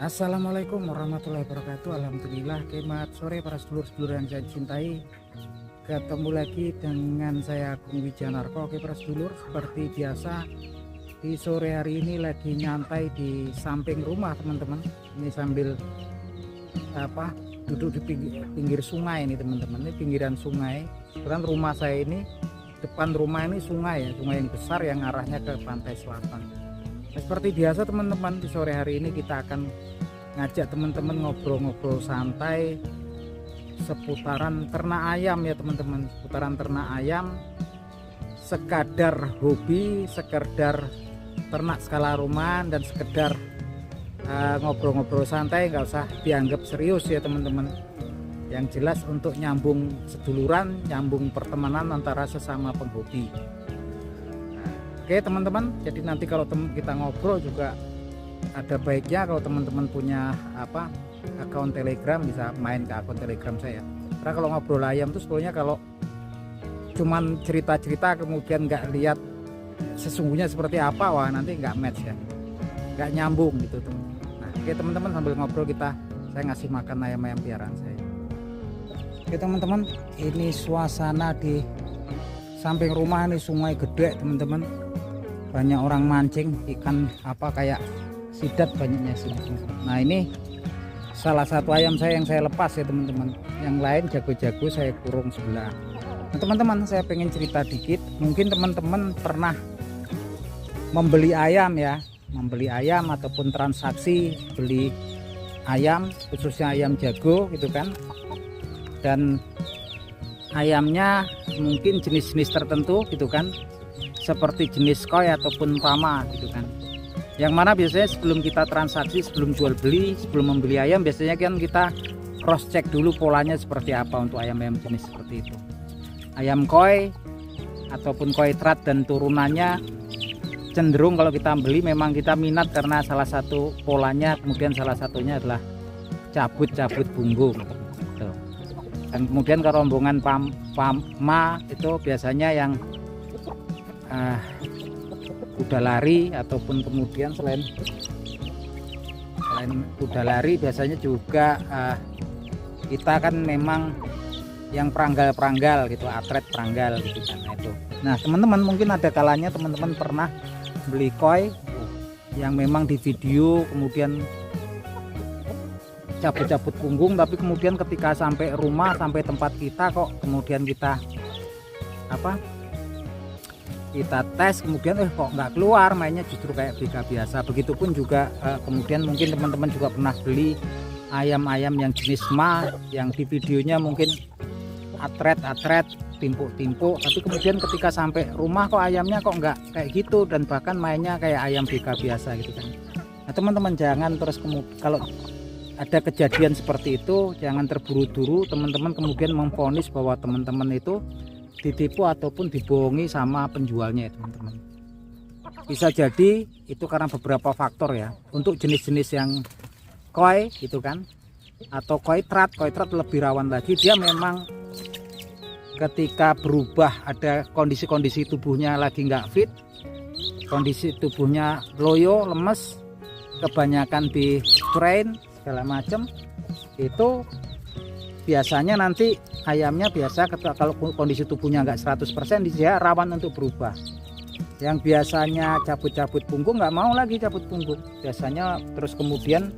Assalamualaikum warahmatullahi wabarakatuh. Alhamdulillah, kemat sore para sedulur-sedulur yang saya cintai. Ketemu lagi dengan saya Agung Wijanarko. Oke para sedulur, seperti biasa di sore hari ini lagi nyantai di samping rumah teman-teman. Ini sambil duduk di pinggir sungai ini teman-teman. Ini pinggiran sungai. Kebetulan rumah saya ini, depan rumah ini sungai ya, sungai yang besar yang arahnya ke pantai selatan. Nah, seperti biasa teman-teman, di sore hari ini kita akan ngajak teman-teman ngobrol-ngobrol santai seputaran ternak ayam ya teman-teman. Seputaran ternak ayam, sekadar hobi, sekedar ternak skala rumahan, dan sekedar ngobrol-ngobrol santai, nggak usah dianggap serius ya teman-teman. Yang jelas untuk nyambung seduluran, nyambung pertemanan antara sesama penghobi. Oke teman-teman, jadi nanti kalau kita ngobrol juga ada baiknya kalau teman-teman punya akun Telegram, bisa main ke akun Telegram saya. Karena kalau ngobrol ayam itu sebetulnya kalau cuman cerita-cerita kemudian nggak lihat sesungguhnya seperti apa, wah nanti nggak match ya, nggak nyambung gitu teman. Nah, oke teman-teman, sambil ngobrol saya ngasih makan ayam-ayam piaraan saya. Oke teman-teman, ini suasana di samping rumah, ini sungai gede teman-teman. Banyak orang mancing ikan kayak sidat banyaknya sini. Nah ini salah satu ayam saya yang saya lepas ya teman-teman. Yang lain jago-jago saya kurung sebelah. Nah teman-teman, saya pengen cerita dikit. Mungkin teman-teman pernah membeli ayam ya, membeli ayam ataupun transaksi beli ayam, khususnya ayam jago gitu kan. Dan ayamnya mungkin jenis-jenis tertentu gitu kan, seperti jenis koi ataupun pama gitu kan, yang mana biasanya sebelum kita transaksi, sebelum jual beli, sebelum membeli ayam, biasanya kan kita cross check dulu polanya seperti apa untuk ayam-ayam jenis seperti itu. Ayam koi ataupun koi trat dan turunannya cenderung kalau kita beli memang kita minat karena salah satu polanya, kemudian salah satunya adalah cabut-cabut punggung gitu. Dan kemudian kalau rombongan pama itu biasanya yang kuda lari, ataupun kemudian selain kuda lari biasanya juga kita kan memang yang peranggal-peranggal gitu, atlet peranggal gitu kan. Nah teman-teman, mungkin ada kalanya teman-teman pernah beli koi yang memang di video kemudian cabut-cabut punggung, tapi kemudian ketika sampai rumah, sampai tempat kita kok kemudian kita kita tes, kemudian kok nggak keluar, mainnya justru kayak BK biasa. Begitupun juga kemudian mungkin teman-teman juga pernah beli ayam-ayam yang jenis ma, yang di videonya mungkin atret-atret, timpuk-timpuk, tapi kemudian ketika sampai rumah kok ayamnya kok nggak kayak gitu, dan bahkan mainnya kayak ayam BK biasa gitu kan. Nah teman-teman, jangan terus kalau ada kejadian seperti itu, jangan terburu-buru teman-teman kemudian memvonis bahwa teman-teman itu ditipu ataupun dibohongi sama penjualnya ya teman-teman. Bisa jadi itu karena beberapa faktor ya. Untuk jenis-jenis yang koi gitu kan, atau koi trat lebih rawan lagi. Dia memang ketika berubah, ada kondisi-kondisi tubuhnya lagi nggak fit, kondisi tubuhnya loyo, lemes, kebanyakan di train segala macam, itu biasanya nanti ayamnya kalau kondisi tubuhnya nggak 100%, dia rawan untuk berubah. Yang biasanya cabut-cabut punggung nggak mau lagi cabut punggung, biasanya terus kemudian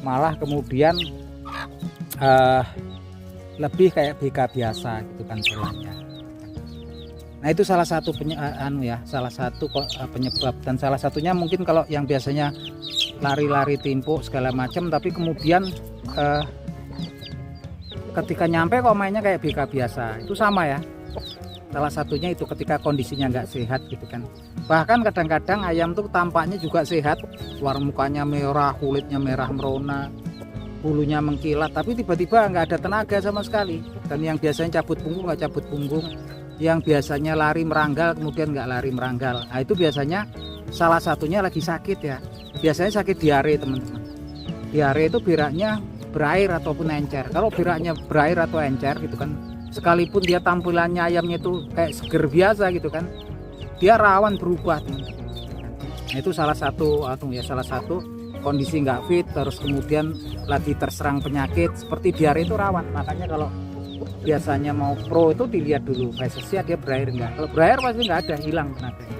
malah lebih kayak BK biasa gitu kan polanya. Nah itu salah satu penyebab, dan salah satunya mungkin kalau yang biasanya lari-lari timpuk segala macam, tapi kemudian ketika nyampe kok mainnya kayak BK biasa, itu sama ya. Salah satunya itu ketika kondisinya nggak sehat gitu kan. Bahkan kadang-kadang ayam tuh tampaknya juga sehat, warna mukanya merah, kulitnya merah merona, bulunya mengkilat, tapi tiba-tiba nggak ada tenaga sama sekali. Dan yang biasanya cabut punggung nggak cabut punggung, yang biasanya lari meranggal kemudian nggak lari meranggal. Nah itu biasanya salah satunya lagi sakit ya. Biasanya sakit diare teman-teman. Diare itu beraknya berair ataupun encer. Kalau beraknya berair atau encer gitu kan, sekalipun dia tampilannya ayamnya itu kayak seger biasa gitu kan, dia rawan berubah teman-teman. Nah, itu salah satu kondisi nggak fit, terus kemudian lagi terserang penyakit seperti diare itu rawan. Makanya kalau biasanya mau pro itu dilihat dulu fesesnya dia berair enggak. Kalau berair pasti nggak ada, hilang tenaganya.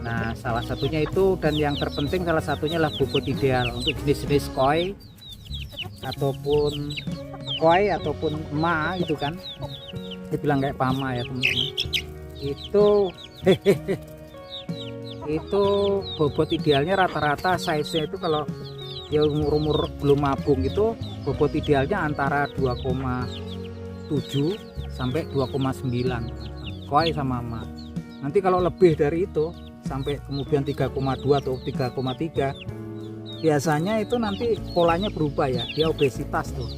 Nah salah satunya itu, dan yang terpenting salah satunya adalah bobot ideal untuk jenis-jenis koi ataupun ma gitu kan, dibilang kayak pama ya teman-teman. Itu bobot idealnya rata-rata size-nya itu kalau ya umur belum mabung itu bobot idealnya antara 2,7 sampai 2,9 koi sama ma. Nanti kalau lebih dari itu sampai kemudian 3,2 atau 3,3 biasanya itu nanti polanya berubah ya, dia obesitas tuh.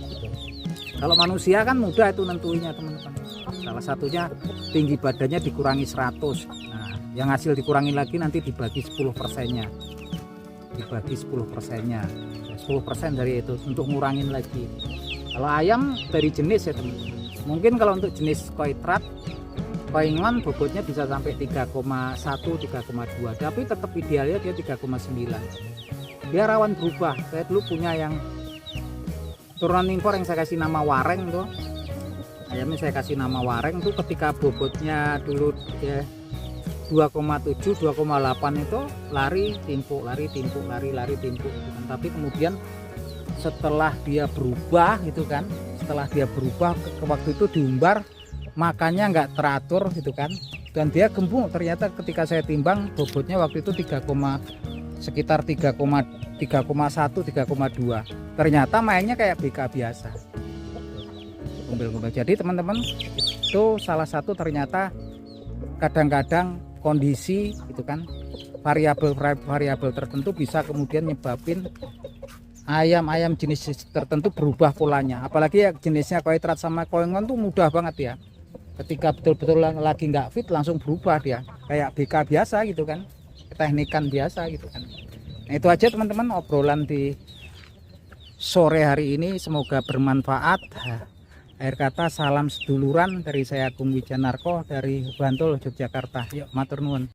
Kalau manusia kan mudah itu nentuinya teman-teman. Salah satunya tinggi badannya dikurangi 100. Nah yang hasil dikurangi lagi nanti dibagi 10%-nya, 10% dari itu untuk ngurangin lagi. Kalau ayam dari jenis ya teman-teman, mungkin kalau untuk jenis koi trat, koi ngon bobotnya bisa sampai 3,1 3,2, tapi tetap idealnya dia 3,9. Dia rawan berubah. Saya dulu punya yang turunan impor yang saya kasih nama Wareng tuh, ayamnya saya kasih nama Wareng tuh, ketika bobotnya dulu ya 2,7 2,8 itu lari timpuk lari timpuk. Tapi kemudian setelah dia berubah gitu kan, ke waktu itu diumbar, makannya nggak teratur gitu kan, dan dia gemuk. Ternyata ketika saya timbang bobotnya waktu itu sekitar 3,1 3,2. Ternyata mainnya kayak BK biasa, kumpul-kumpul. Jadi teman-teman, itu salah satu ternyata kadang-kadang kondisi itu kan, variabel tertentu bisa kemudian nyebabin ayam jenis tertentu berubah polanya. Apalagi ya jenisnya koi trat sama koi ngon tuh mudah banget ya, ketika betul-betul lagi nggak fit langsung berubah dia kayak BK biasa gitu kan, teknikan biasa gitu kan. Nah itu aja teman-teman obrolan di sore hari ini, semoga bermanfaat. Akhir kata salam seduluran dari saya Agung Wijanarko dari Bantul, Yogyakarta. Yuk matur nuwun.